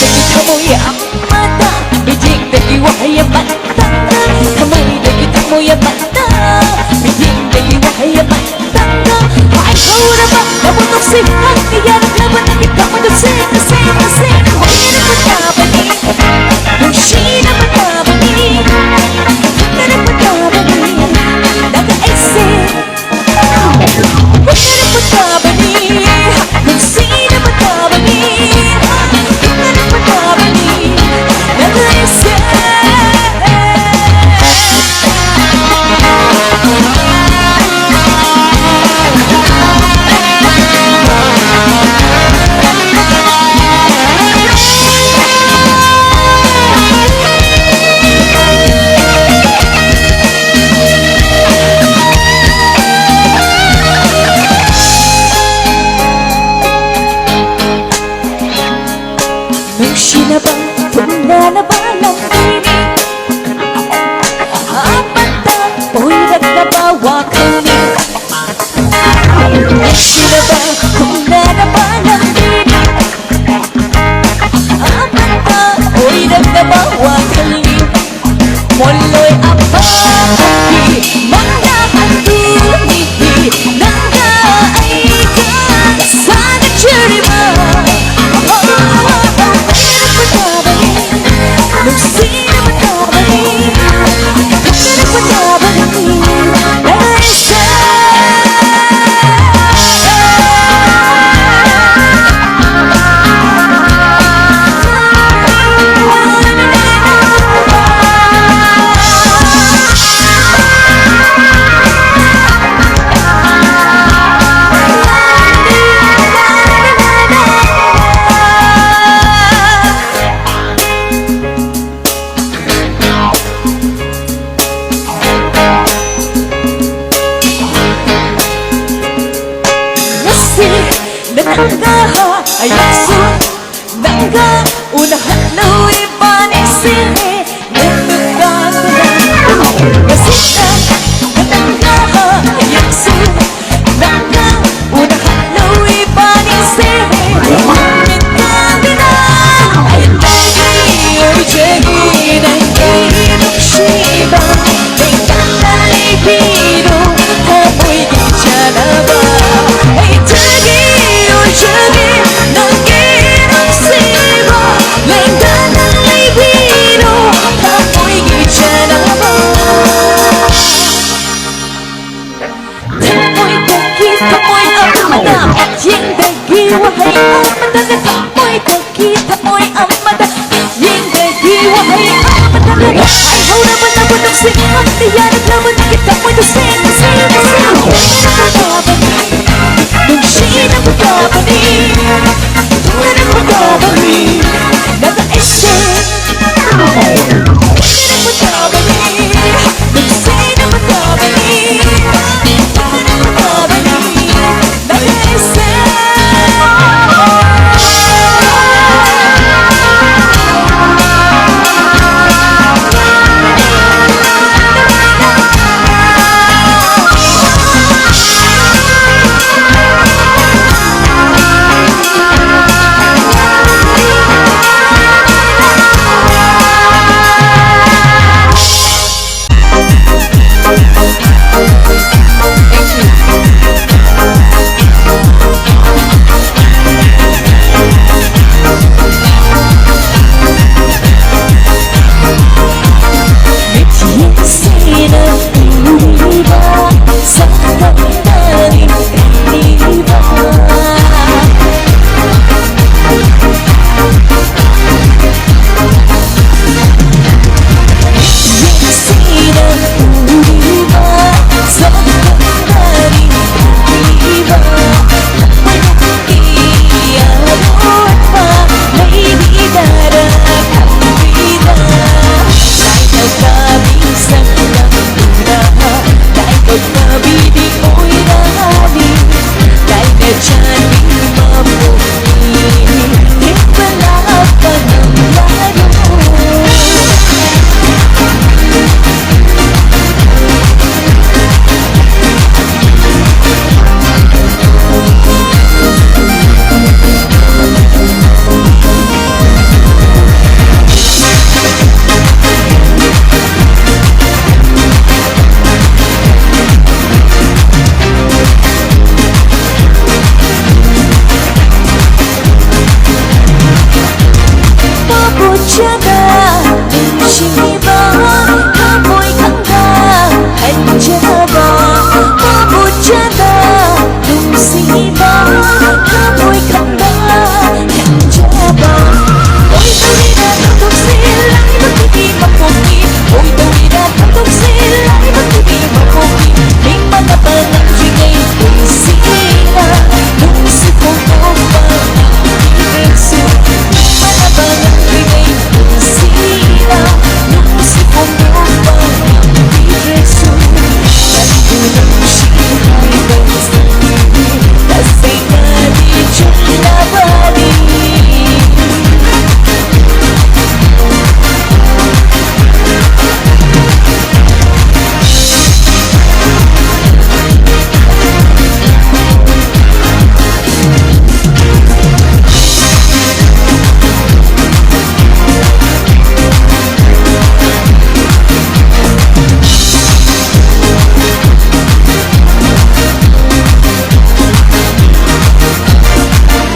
kamoy ang mata, bidig-dagi wahaya mata, kamoy dagi kamoy ang mata, bidig-dagi wahaya mata. Ay khara nabutok si hati yan laban kita madusik kasing wala na matabani, nushi na matabani, wala na matabani, naga isei, wala na matabani, nushi na matabani, wala na matabani, naga isei. Nushi na ba, tunda na ba ng pinig? Mata, bulag na ba, wakalig? Nushi na ba, tunda na ba ng pinig? Mata, bulag na ba, wakalig? Moloy apati, mga andunihi, nangaikan sa nagsurima. Nushi na matabani, wala na matabani, naga isei. Nanggaha ayakso, nangga unahan lawi panisini, nagkakadala kasita. Nanggaha ayakso, nangga unahan lawi panisini, nagkakadala ay lagi oy jagi nangirok shiba, nagkakalibiro amoy gichanaba. Ay jagi jagi nangirok siba, nagkakalibiro amoy gichanaba. Kamoy dagi kamoy ang mata, yung dagi wahai ang mata. Kamoy dagi kamoy ang mata, yung dagi wahai ang mata. Ay khara nabutok si hati yan laban kita madusik kasing wala na matabani, nushi na matabani, wala na matabani, naga isei. Wala na matabani, nushi na matabani, wala na matabani, naga isei. 바보잖아 눈치봐 가보이 간다 앉아봐 바보잖아 눈치봐 가보이 간다 앉아봐 오이도리라 톡톡실 라이브 TV 맛보기 오이도리라 톡톡실 라이브 TV 맛보기 빅만나 빠는 중에 의시라 눈치 보고 봐 이랬어 빅만나 빠는 중에 의시라 눈치 보고 봐 이랬어 난그 눈치 하이버스 나 생각이 졸라버리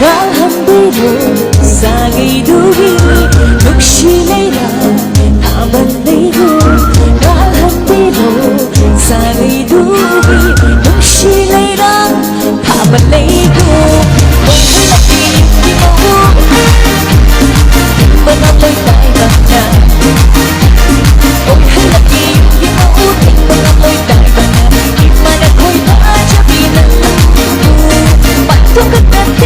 말한대로 쌍의 두기 욕심내라 가만내고 말한대로 쌍의 두기 욕심내라 가만내고 너를 맡긴 힘으로 힘만 너의 딸방야 너를 맡긴 힘으로 힘만 너의 딸방야 힘만 거의 빠져비는 말도 끝났대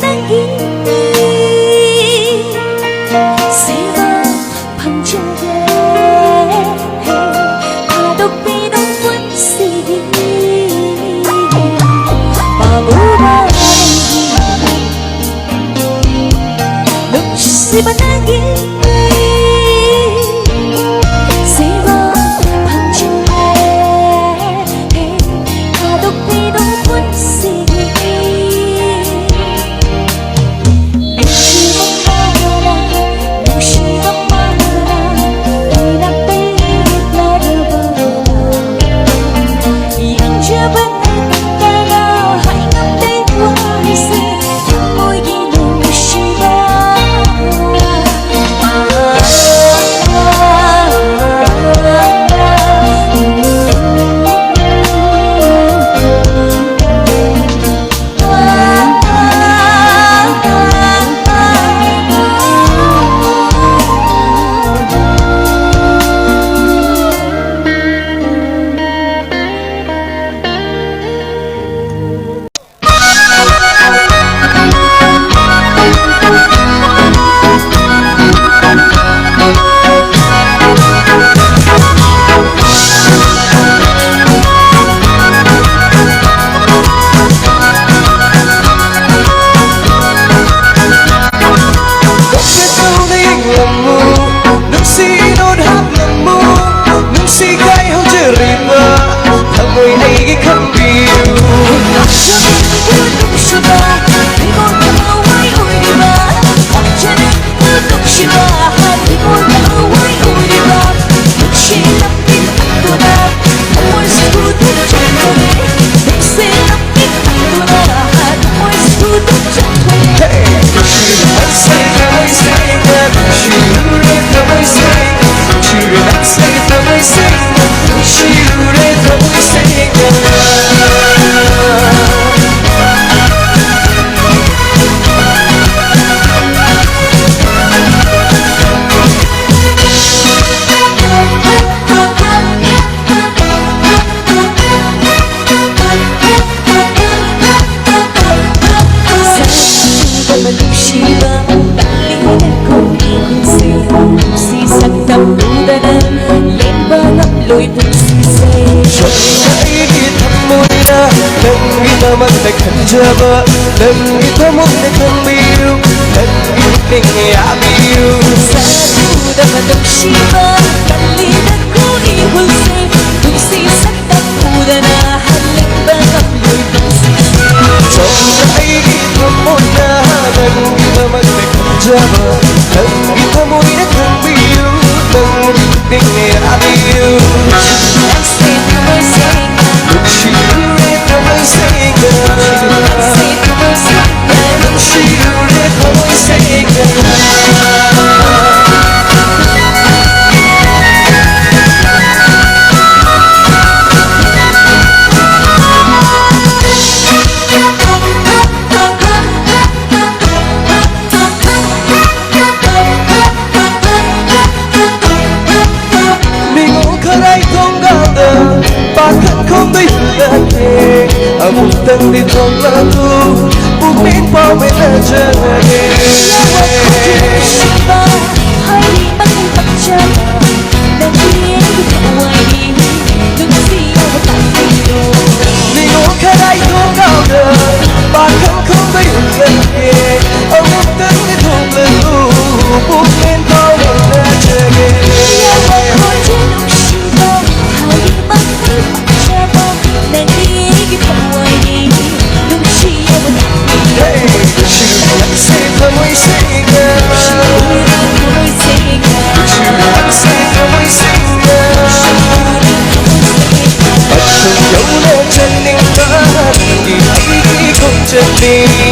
만나기 새가 방정해 파도 비는 분시 마무라 눈시 만나기 Java, dan kita mungkin biru, dan ini ya biru. Satu dapat bershiba, kali aku iwalse, tusi sakta udana halik bakal lusi. Coba kita muna, dan kita mungkin Java, dan kita mungkin biru, dan ini ya biru. Bukan di lagu, bukan pamela jangan. Hai makin pecah, dan dia kawai, tusi tak tidur. Ningo kadai kau dah, bahkan kau bayangkan. Bukan di lagu, bukan pamela jangan. Jadi